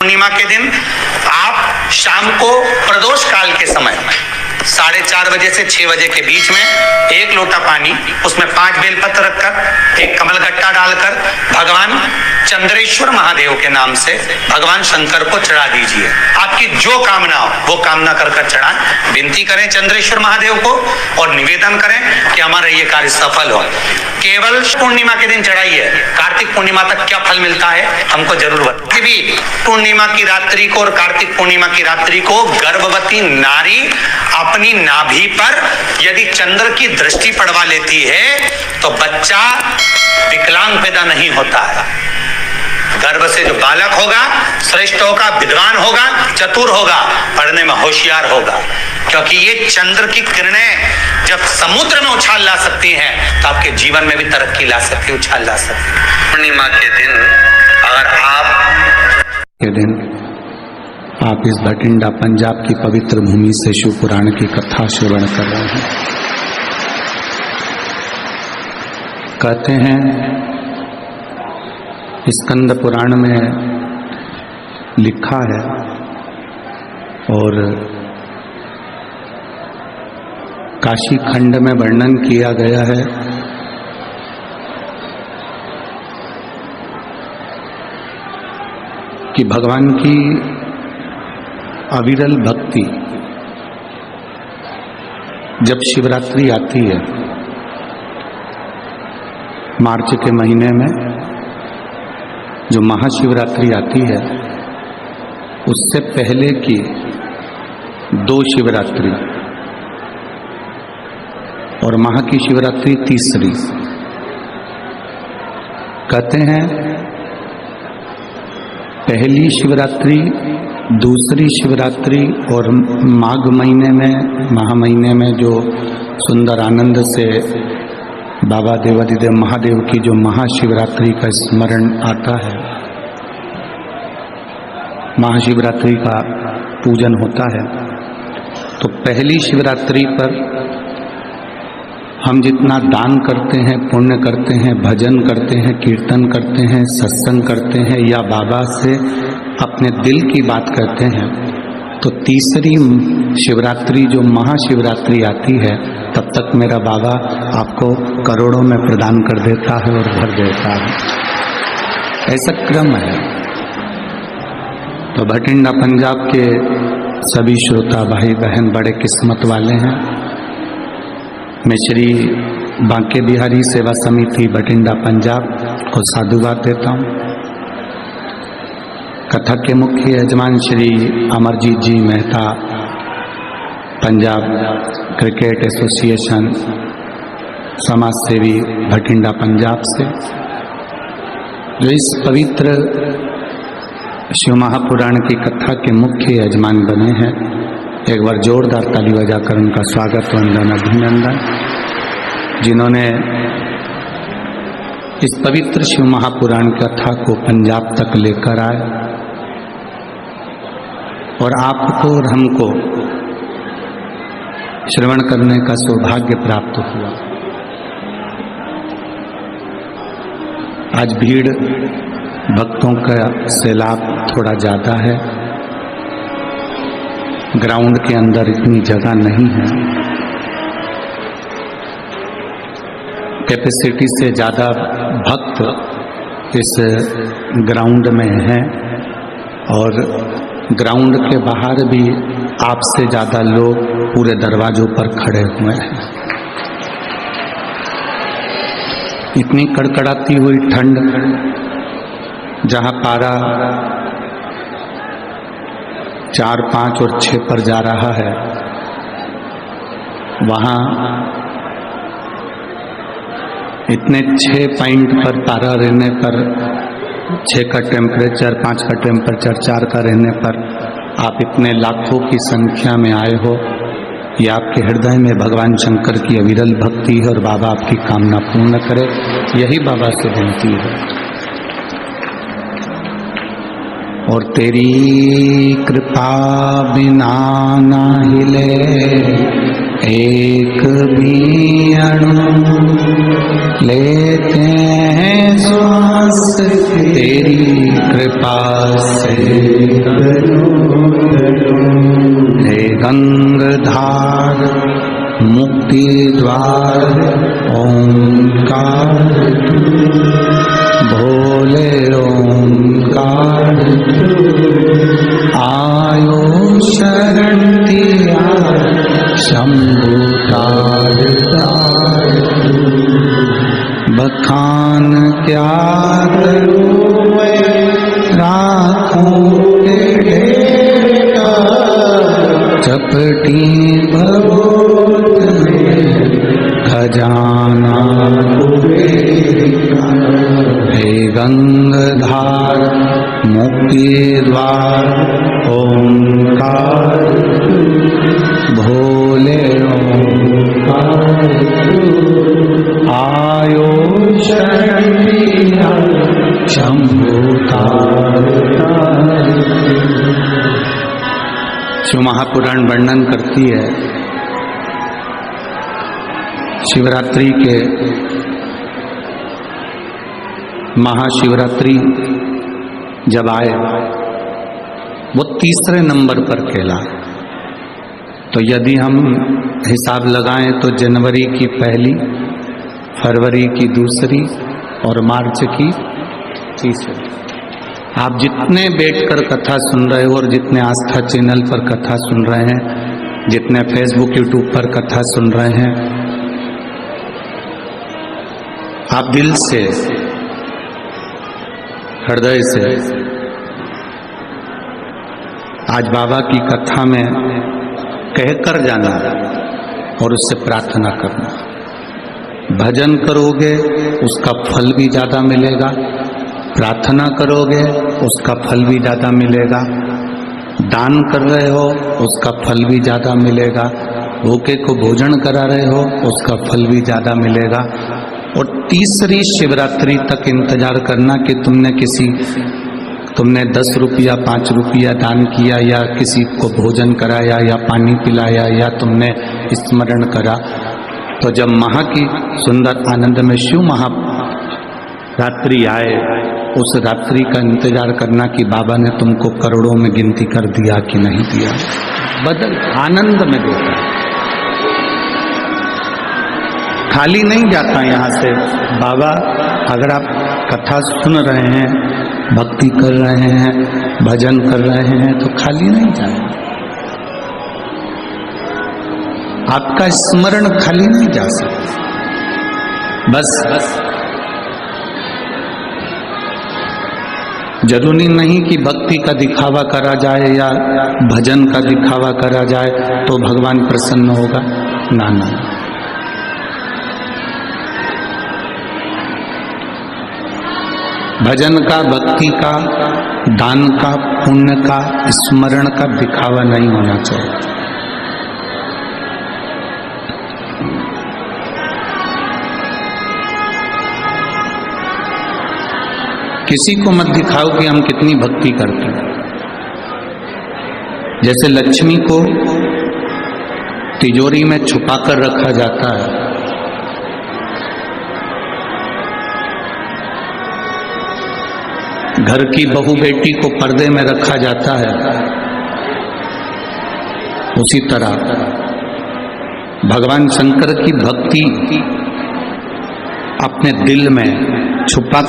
पूर्णिमा के दिन आप शाम को प्रदोष काल के समय 4:30 बजे से 6 बजे के बीच में 1 लोटा पानी, उसमें 5 बेलपत्र रखकर, 1 कमलगट्टा डालकर भगवान चंद्रेश्वर महादेव के नाम से भगवान शंकर को चढ़ा दीजिए। आपकी जो कामना हो वो कामना कर चढ़ाएं, विनती करें चंद्रेश्वर महादेव को और निवेदन करें कि हमारा ये कार्य सफल हो। केवल पूर्णिमा के दिन चढ़ाइए, कार्तिक पूर्णिमा तक क्या फल मिलता है हमको जरूर बताइए। भी पूर्णिमा की रात्रि को और कार्तिक पूर्णिमा की रात्रि को गर्भवती नारी अपनी नाभि पर यदि चंद्र की दृष्टि पड़वा लेती है तो बच्चा विकलांग पैदा नहीं होता है। गर्भ से जो बालक होगा श्रेष्ठ होगा, विद्वान होगा, चतुर होगा, पढ़ने में होशियार होगा, क्योंकि ये चंद्र की किरणें जब समुद्र में उछाल ला सकती हैं तो आपके जीवन में भी तरक्की ला सकती है, उछाल ला सकती है। पूर्णिमा के दिन अगर आप इस भटिंडा पंजाब की पवित्र भूमि से शिव पुराण की कथा श्रवण कर रहे हैं, कहते हैं स्कंद पुराण में लिखा है और काशी खंड में वर्णन किया गया है कि भगवान की अविरल भक्ति जब शिवरात्रि आती है मार्च के महीने में, जो महाशिवरात्रि आती है उससे पहले की 2 शिवरात्रि और माह की शिवरात्रि तीसरी, कहते हैं पहली शिवरात्रि, दूसरी शिवरात्रि और माघ महीने में, माह महीने में जो सुंदर आनंद से बाबा देवादिदेव महादेव की जो महाशिवरात्रि का स्मरण आता है, महाशिवरात्रि का पूजन होता है, तो पहली शिवरात्रि पर हम जितना दान करते हैं, पुण्य करते हैं, भजन करते हैं, कीर्तन करते हैं, सत्संग करते हैं या बाबा से अपने दिल की बात करते हैं, तो तीसरी शिवरात्रि जो महाशिवरात्रि आती है तब तक मेरा बाबा आपको करोड़ों में प्रदान कर देता है और भर देता है। ऐसा क्रम है। तो भटिंडा पंजाब के सभी श्रोता भाई बहन बड़े किस्मत वाले हैं। मैं श्री बांके बिहारी सेवा समिति भटिंडा पंजाब को साधुवाद देता हूँ। कथा के मुख्य यजमान श्री अमरजीत जी मेहता, पंजाब क्रिकेट एसोसिएशन समाज सेवी भटिंडा पंजाब से, जो इस पवित्र शिव महापुराण की कथा के मुख्य यजमान बने हैं। एक बार जोरदार ताली बजाकर उनका स्वागत, वंदन, अभिनंदन। जिन्होंने इस पवित्र शिव महापुराण कथा को पंजाब तक लेकर आए और आपको और हमको श्रवण करने का सौभाग्य प्राप्त हुआ। आज भीड़ भक्तों का सैलाब थोड़ा ज्यादा है, ग्राउंड के अंदर इतनी जगह नहीं है, कैपेसिटी से ज्यादा भक्त इस ग्राउंड में हैं और ग्राउंड के बाहर भी आपसे ज्यादा लोग पूरे दरवाजों पर खड़े हुए हैं। इतनी कड़कड़ाती हुई ठंड, जहां पारा 4, 5 और 6 पर जा रहा है, वहां इतने 6 पॉइंट पर पारा रहने पर, 6 का टेम्परेचर, 5 का टेम्परेचर, 4 का रहने पर आप इतने लाखों की संख्या में आए हो, ये आपके हृदय में भगवान शंकर की अविरल भक्ति है और बाबा आपकी कामना पूर्ण करे, यही बाबा से विनती है। और तेरी कृपा बिना ना हिले एक भी अणु, लेते हैं श्वास तेरी कृपा से। हे गंगाधार मुक्ति द्वार ओंकार भोले ओंकार आयो शरण दिया शंभु तारदार। बखान क्या करूं मैं राखूं तेरे का, चपटी भगवत में खजाना कुबेरा। हे गंगाधार मुक्ति द्वार ओंकार भोले ओंकार आयो शरण दिया शंभु तारदार। शिव महापुराण वर्णन करती है शिवरात्रि के महाशिवरात्रि जब आए वो तीसरे नंबर पर खेला। तो यदि हम हिसाब लगाएं तो जनवरी की पहली, फरवरी की दूसरी और मार्च की तीसरी। आप जितने बैठकर कथा सुन रहे हो और जितने आस्था चैनल पर कथा सुन रहे हैं, जितने फेसबुक यूट्यूब पर कथा सुन रहे हैं, आप दिल से हृदय से आज बाबा की कथा में कहकर जाना और उससे प्रार्थना करना। भजन करोगे उसका फल भी ज्यादा मिलेगा, प्रार्थना करोगे उसका फल भी ज्यादा मिलेगा, दान कर रहे हो उसका फल भी ज्यादा मिलेगा, भूखे को भोजन करा रहे हो उसका फल भी ज्यादा मिलेगा। और तीसरी शिवरात्रि तक इंतजार करना कि तुमने 10 रुपया 5 रुपया दान किया या किसी को भोजन कराया या पानी पिलाया या तुमने स्मरण करा। तो जब महा की सुंदर आनंद में शिव महारात्रि आए, उस रात्रि का इंतजार करना कि बाबा ने तुमको करोड़ों में गिनती कर दिया कि नहीं दिया। बदल आनंद में देता, खाली नहीं जाता यहाँ से। बाबा अगर आप कथा सुन रहे हैं, भक्ति कर रहे हैं, भजन कर रहे हैं तो खाली नहीं जाए। आपका स्मरण खाली नहीं जा सकता। बस जरूरी नहीं कि भक्ति का दिखावा करा जाए या भजन का दिखावा करा जाए तो भगवान प्रसन्न होगा। ना ना, भजन का, भक्ति का, दान का, पुण्य का, स्मरण का दिखावा नहीं होना चाहिए। किसी को मत दिखाओ कि हम कितनी भक्ति करते हैं। जैसे लक्ष्मी को तिजोरी में छुपाकर रखा जाता है, घर की बहू बेटी को पर्दे में रखा जाता है, उसी तरह भगवान शंकर की भक्ति अपने दिल में छुपा